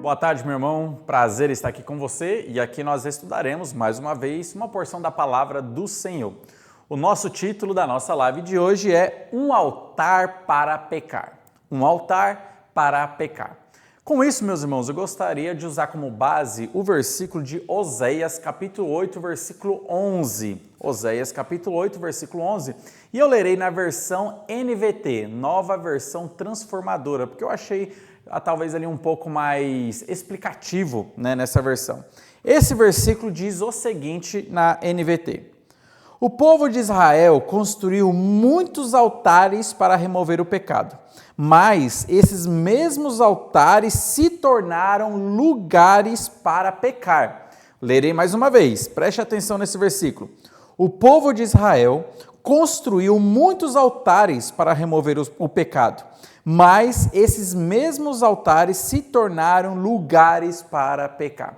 Boa tarde, meu irmão. Prazer estar aqui com você e aqui nós estudaremos mais uma vez uma porção da palavra do Senhor. O nosso título da nossa live de hoje é Um altar para pecar. Um altar para pecar. Com isso, meus irmãos, eu gostaria de usar como base o versículo de Oséias, capítulo 8, versículo 11. Oséias, capítulo 8, versículo 11. E eu lerei na versão NVT, nova versão transformadora, porque eu achei talvez ali um pouco mais explicativo, nessa versão. Esse versículo diz o seguinte na NVT. O povo de Israel construiu muitos altares para remover o pecado, mas esses mesmos altares se tornaram lugares para pecar. Lerei mais uma vez, preste atenção nesse versículo. O povo de Israel construiu muitos altares para remover o pecado, mas esses mesmos altares se tornaram lugares para pecar.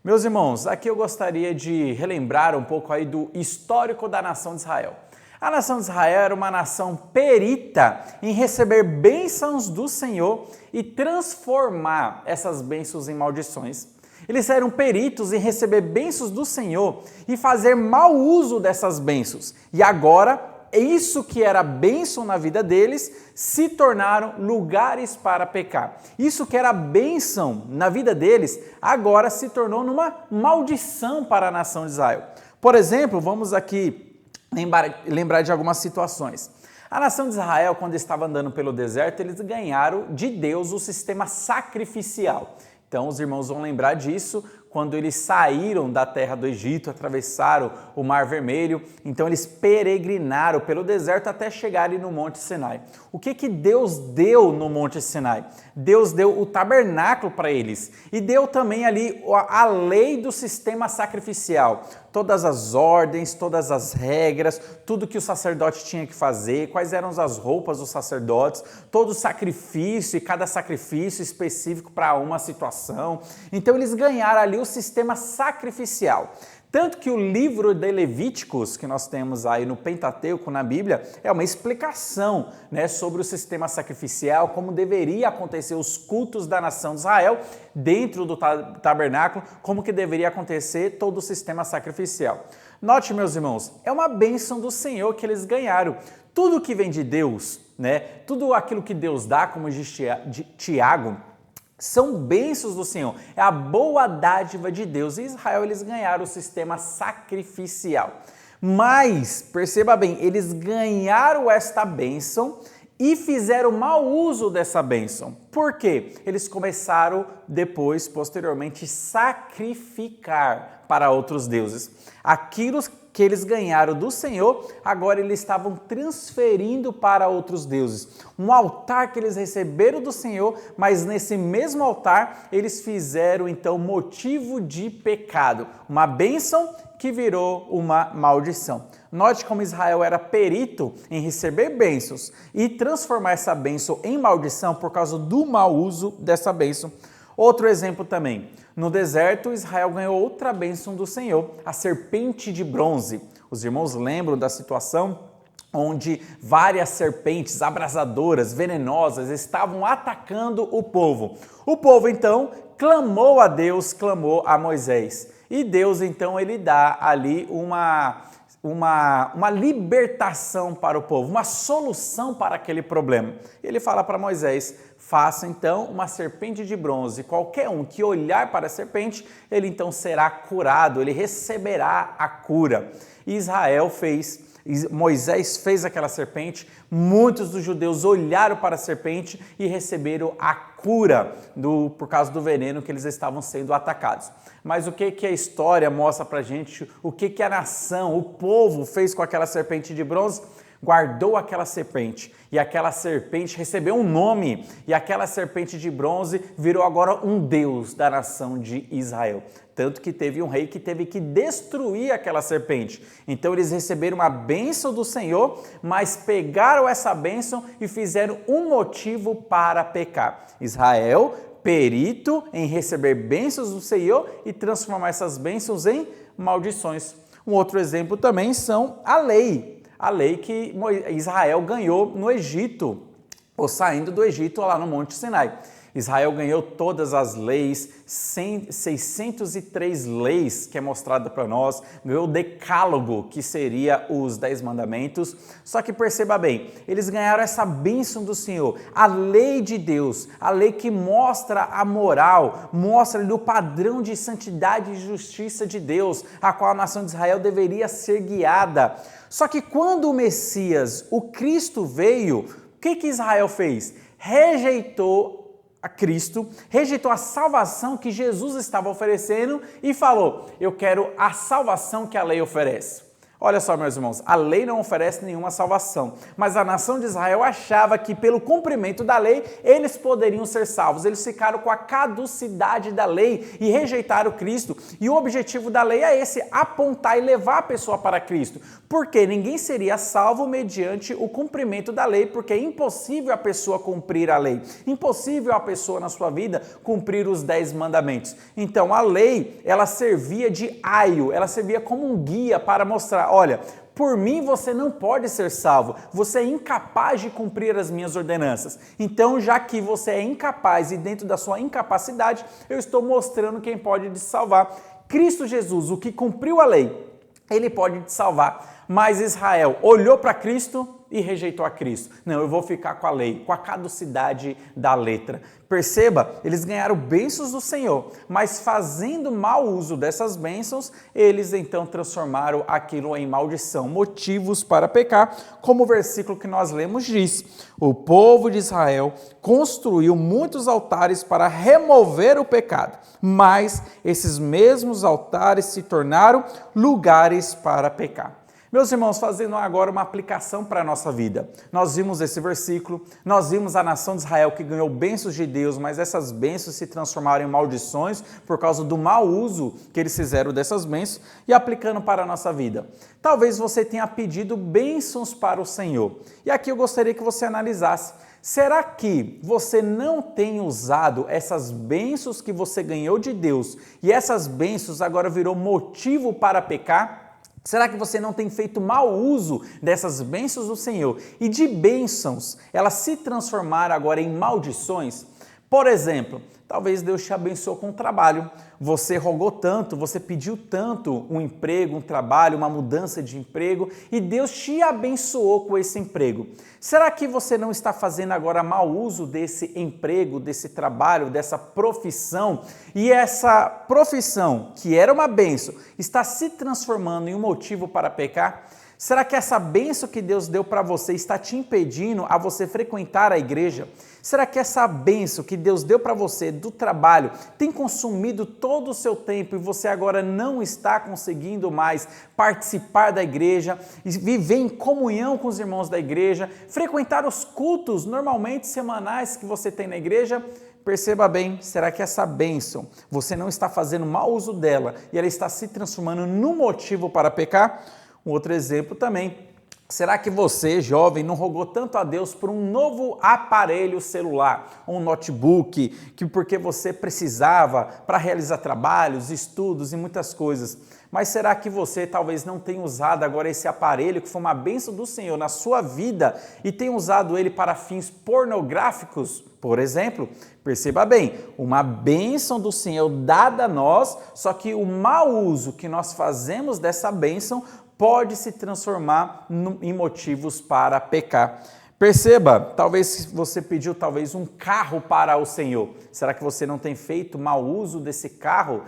Meus irmãos, aqui eu gostaria de relembrar um pouco aí do histórico da nação de Israel. A nação de Israel era uma nação perita em receber bênçãos do Senhor e transformar essas bênçãos em maldições. Eles eram peritos em receber bênçãos do Senhor e fazer mau uso dessas bênçãos. E agora, isso que era bênção na vida deles, se tornaram lugares para pecar. Isso que era bênção na vida deles, agora se tornou numa maldição para a nação de Israel. Por exemplo, vamos aqui lembrar de algumas situações. A nação de Israel, quando estava andando pelo deserto, eles ganharam de Deus o sistema sacrificial. Então, os irmãos vão lembrar disso quando eles saíram da terra do Egito, atravessaram o Mar Vermelho, então eles peregrinaram pelo deserto até chegarem no Monte Sinai. O que Deus deu no Monte Sinai? Deus deu o tabernáculo para eles e deu também ali a lei do sistema sacrificial. Todas as ordens, todas as regras, tudo que o sacerdote tinha que fazer, quais eram as roupas dos sacerdotes, todo o sacrifício e cada sacrifício específico para uma situação. Então eles ganharam ali o sistema sacrificial. Tanto que o livro de Levíticos, que nós temos aí no Pentateuco, na Bíblia, é uma explicação, sobre o sistema sacrificial, como deveria acontecer os cultos da nação de Israel dentro do tabernáculo, como que deveria acontecer todo o sistema sacrificial. Note, meus irmãos, é uma bênção do Senhor que eles ganharam. Tudo que vem de Deus, tudo aquilo que Deus dá, como diz Tiago, são bênçãos do Senhor, é a boa dádiva de Deus. Em Israel eles ganharam o sistema sacrificial. Mas, perceba bem, eles ganharam esta bênção e fizeram mau uso dessa bênção. Por quê? Eles começaram depois, posteriormente, sacrificar para outros deuses. Aquilo que eles ganharam do Senhor, agora eles estavam transferindo para outros deuses. Um altar que eles receberam do Senhor, mas nesse mesmo altar eles fizeram então motivo de pecado. Uma bênção que virou uma maldição. Note como Israel era perito em receber bênçãos e transformar essa bênção em maldição por causa do mau uso dessa bênção. Outro exemplo também, no deserto Israel ganhou outra bênção do Senhor, a serpente de bronze. Os irmãos lembram da situação onde várias serpentes abrasadoras, venenosas, estavam atacando o povo. O povo então clamou a Deus, clamou a Moisés. E Deus então ele dá ali uma libertação para o povo, uma solução para aquele problema. Ele fala para Moisés, faça então uma serpente de bronze, qualquer um que olhar para a serpente, ele então será curado, ele receberá a cura. E Moisés fez aquela serpente, muitos dos judeus olharam para a serpente e receberam a cura por causa do veneno que eles estavam sendo atacados. Mas o que a história mostra para a gente, o que a nação, o povo fez com aquela serpente de bronze? Guardou aquela serpente e aquela serpente recebeu um nome e aquela serpente de bronze virou agora um deus da nação de Israel. Tanto que teve um rei que teve que destruir aquela serpente. Então eles receberam uma bênção do Senhor, mas pegaram essa bênção e fizeram um motivo para pecar. Israel, perito em receber bênçãos do Senhor e transformar essas bênçãos em maldições. Um outro exemplo também são a lei que Israel ganhou no Egito, ou saindo do Egito lá no Monte Sinai. Israel ganhou todas as leis, 603 leis que é mostrada para nós, ganhou o decálogo, que seria os 10 mandamentos. Só que perceba bem, eles ganharam essa bênção do Senhor, a lei de Deus, a lei que mostra a moral, mostra o padrão de santidade e justiça de Deus, a qual a nação de Israel deveria ser guiada. Só que quando o Messias, o Cristo veio, o que Israel fez? Rejeitou a Cristo, rejeitou a salvação que Jesus estava oferecendo e falou: eu quero a salvação que a lei oferece. Olha só, meus irmãos, a lei não oferece nenhuma salvação, mas a nação de Israel achava que pelo cumprimento da lei eles poderiam ser salvos. Eles ficaram com a caducidade da lei e rejeitaram Cristo. E o objetivo da lei é esse: apontar e levar a pessoa para Cristo. Porque ninguém seria salvo mediante o cumprimento da lei, porque é impossível a pessoa cumprir a lei. Impossível a pessoa na sua vida cumprir os 10 mandamentos. Então a lei, ela servia de aio, ela servia como um guia para mostrar: olha, por mim você não pode ser salvo, você é incapaz de cumprir as minhas ordenanças. Então, já que você é incapaz e dentro da sua incapacidade, eu estou mostrando quem pode te salvar. Cristo Jesus, o que cumpriu a lei, ele pode te salvar. Mas Israel olhou para Cristo e rejeitou a Cristo. Não, eu vou ficar com a lei, com a caducidade da letra. Perceba, eles ganharam bênçãos do Senhor, mas fazendo mau uso dessas bênçãos, eles então transformaram aquilo em maldição, motivos para pecar, como o versículo que nós lemos diz: o povo de Israel construiu muitos altares para remover o pecado, mas esses mesmos altares se tornaram lugares para pecar. Meus irmãos, fazendo agora uma aplicação para a nossa vida. Nós vimos esse versículo, nós vimos a nação de Israel que ganhou bênçãos de Deus, mas essas bênçãos se transformaram em maldições por causa do mau uso que eles fizeram dessas bênçãos, e aplicando para a nossa vida. Talvez você tenha pedido bênçãos para o Senhor. E aqui eu gostaria que você analisasse: será que você não tem usado essas bênçãos que você ganhou de Deus e essas bênçãos agora virou motivo para pecar? Será que você não tem feito mau uso dessas bênçãos do Senhor e de bênçãos elas se transformaram agora em maldições? Por exemplo, talvez Deus te abençoou com o trabalho. Você rogou tanto, você pediu tanto um emprego, um trabalho, uma mudança de emprego, e Deus te abençoou com esse emprego. Será que você não está fazendo agora mau uso desse emprego, desse trabalho, dessa profissão? E essa profissão, que era uma bênção, está se transformando em um motivo para pecar? Será que essa bênção que Deus deu para você está te impedindo a você frequentar a igreja? Será que essa bênção que Deus deu para você do trabalho tem consumido todo o seu tempo e você agora não está conseguindo mais participar da igreja, viver em comunhão com os irmãos da igreja, frequentar os cultos normalmente semanais que você tem na igreja? Perceba bem, será que essa bênção, você não está fazendo mau uso dela e ela está se transformando num motivo para pecar? Um outro exemplo também: será que você, jovem, não rogou tanto a Deus por um novo aparelho celular, um notebook, que porque você precisava para realizar trabalhos, estudos e muitas coisas? Mas será que você talvez não tenha usado agora esse aparelho, que foi uma bênção do Senhor na sua vida, e tenha usado ele para fins pornográficos, por exemplo? Perceba bem, uma bênção do Senhor dada a nós, só que o mau uso que nós fazemos dessa bênção pode se transformar em motivos para pecar. Perceba, talvez você pediu um carro para o Senhor. Será que você não tem feito mau uso desse carro?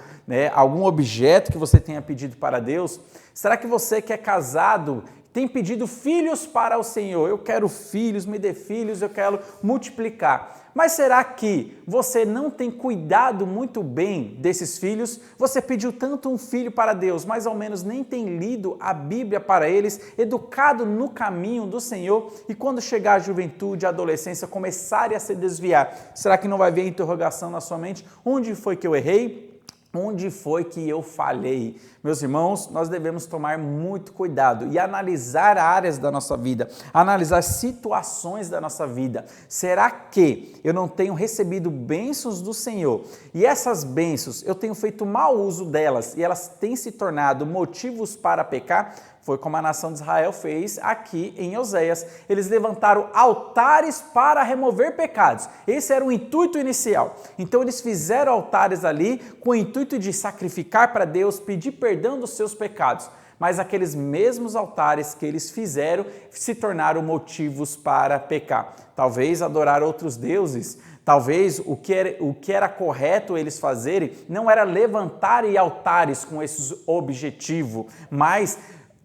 Algum objeto que você tenha pedido para Deus? Será que você que é casado tem pedido filhos para o Senhor? Eu quero filhos, me dê filhos, eu quero multiplicar. Mas será que você não tem cuidado muito bem desses filhos? Você pediu tanto um filho para Deus, mas ao menos nem tem lido a Bíblia para eles, educado no caminho do Senhor, e quando chegar a juventude, a adolescência, começarem a se desviar, será que não vai vir a interrogação na sua mente? Onde foi que eu errei? Onde foi que eu falhei? Meus irmãos, nós devemos tomar muito cuidado e analisar áreas da nossa vida, analisar situações da nossa vida. Será que eu não tenho recebido bênçãos do Senhor e essas bênçãos eu tenho feito mau uso delas e elas têm se tornado motivos para pecar? Foi como a nação de Israel fez aqui em Oséias. Eles levantaram altares para remover pecados. Esse era o intuito inicial. Então eles fizeram altares ali com o intuito de sacrificar para Deus, pedir perdão dos seus pecados. Mas aqueles mesmos altares que eles fizeram se tornaram motivos para pecar. Talvez adorar outros deuses. Talvez o que era correto eles fazerem não era levantarem altares com esse objetivo, mas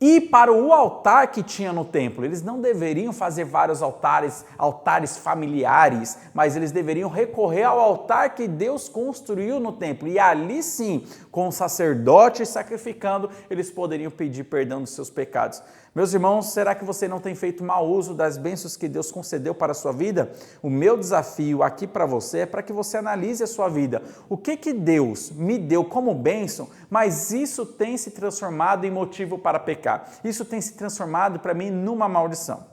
ir para o altar que tinha no templo. Eles não deveriam fazer vários altares familiares, mas eles deveriam recorrer ao altar que Deus construiu no templo. E ali sim, com o sacerdote sacrificando, eles poderiam pedir perdão dos seus pecados. Meus irmãos, será que você não tem feito mau uso das bênçãos que Deus concedeu para a sua vida? O meu desafio aqui para você é para que você analise a sua vida. O que Deus me deu como bênção, mas isso tem se transformado em motivo para pecar. Isso tem se transformado para mim numa maldição.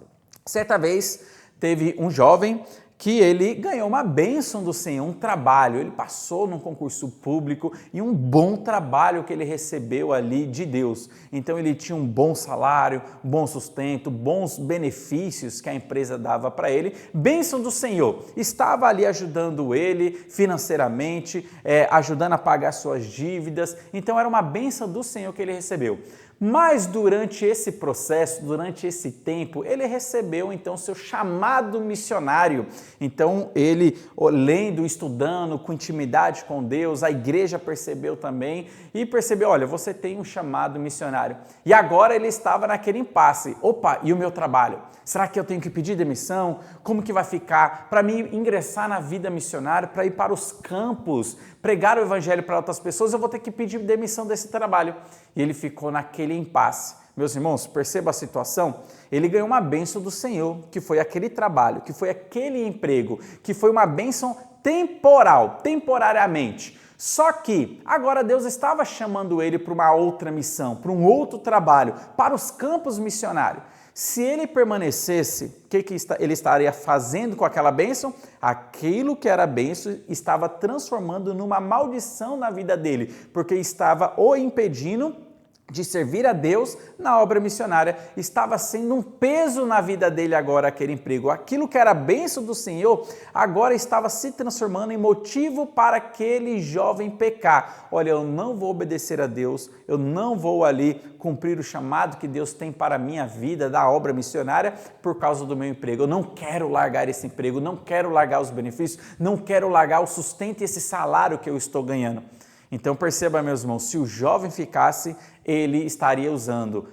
Certa vez teve um jovem que ele ganhou uma bênção do Senhor, um trabalho. Ele passou num concurso público e um bom trabalho que ele recebeu ali de Deus. Então ele tinha um bom salário, um bom sustento, bons benefícios que a empresa dava para ele. Bênção do Senhor. Estava ali ajudando ele financeiramente, ajudando a pagar suas dívidas. Então era uma bênção do Senhor que ele recebeu. Mas durante esse processo, durante esse tempo, ele recebeu então seu chamado missionário. Então ele, lendo, estudando, com intimidade com Deus, a igreja percebeu também e percebeu, olha, você tem um chamado missionário. E agora ele estava naquele impasse. Opa, e o meu trabalho? Será que eu tenho que pedir demissão? Como que vai ficar? Para mim ingressar na vida missionária, para ir para os campos, pregar o evangelho para outras pessoas, eu vou ter que pedir demissão desse trabalho. E ele ficou naquele impasse. Meus irmãos, perceba a situação. Ele ganhou uma bênção do Senhor, que foi aquele trabalho, que foi aquele emprego, que foi uma bênção temporal, temporariamente. Só que agora Deus estava chamando ele para uma outra missão, para um outro trabalho, para os campos missionários. Se ele permanecesse, o que ele estaria fazendo com aquela bênção? Aquilo que era bênção estava transformando numa maldição na vida dele, porque estava o impedindo de servir a Deus na obra missionária. Estava sendo um peso na vida dele agora aquele emprego. Aquilo que era bênção do Senhor, agora estava se transformando em motivo para aquele jovem pecar. Olha, eu não vou obedecer a Deus, eu não vou ali cumprir o chamado que Deus tem para a minha vida da obra missionária por causa do meu emprego. Eu não quero largar esse emprego, não quero largar os benefícios, não quero largar o sustento e esse salário que eu estou ganhando. Então perceba, meus irmãos, se o jovem ficasse, ele estaria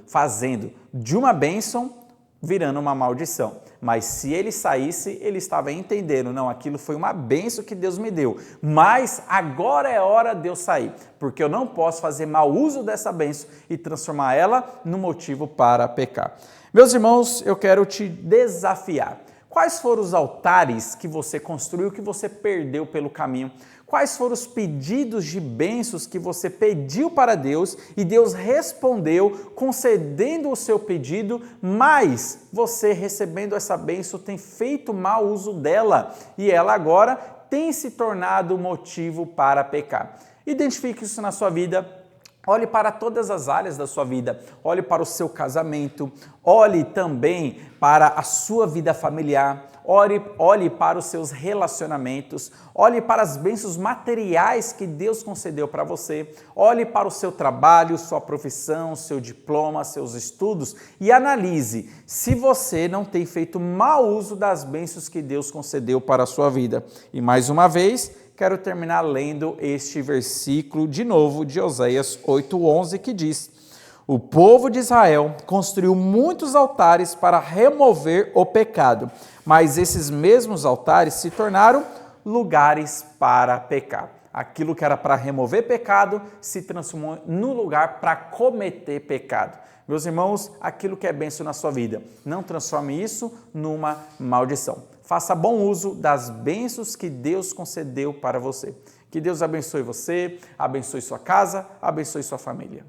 fazendo de uma bênção, virando uma maldição. Mas se ele saísse, ele estava entendendo, não, aquilo foi uma bênção que Deus me deu, mas agora é hora de eu sair, porque eu não posso fazer mau uso dessa bênção e transformar ela no motivo para pecar. Meus irmãos, eu quero te desafiar. Quais foram os altares que você construiu, que você perdeu pelo caminho? Quais foram os pedidos de bênçãos que você pediu para Deus e Deus respondeu, concedendo o seu pedido, mas você recebendo essa bênção tem feito mau uso dela e ela agora tem se tornado motivo para pecar. Identifique isso na sua vida. Olhe para todas as áreas da sua vida, olhe para o seu casamento, olhe também para a sua vida familiar, olhe para os seus relacionamentos, olhe para as bênçãos materiais que Deus concedeu para você, olhe para o seu trabalho, sua profissão, seu diploma, seus estudos e analise se você não tem feito mau uso das bênçãos que Deus concedeu para a sua vida. E mais uma vez, quero terminar lendo este versículo de novo de Oséias 8:11, que diz: o povo de Israel construiu muitos altares para remover o pecado, mas esses mesmos altares se tornaram lugares para pecar. Aquilo que era para remover pecado se transformou num lugar para cometer pecado. Meus irmãos, aquilo que é bênção na sua vida, não transforme isso numa maldição. Faça bom uso das bênçãos que Deus concedeu para você. Que Deus abençoe você, abençoe sua casa, abençoe sua família.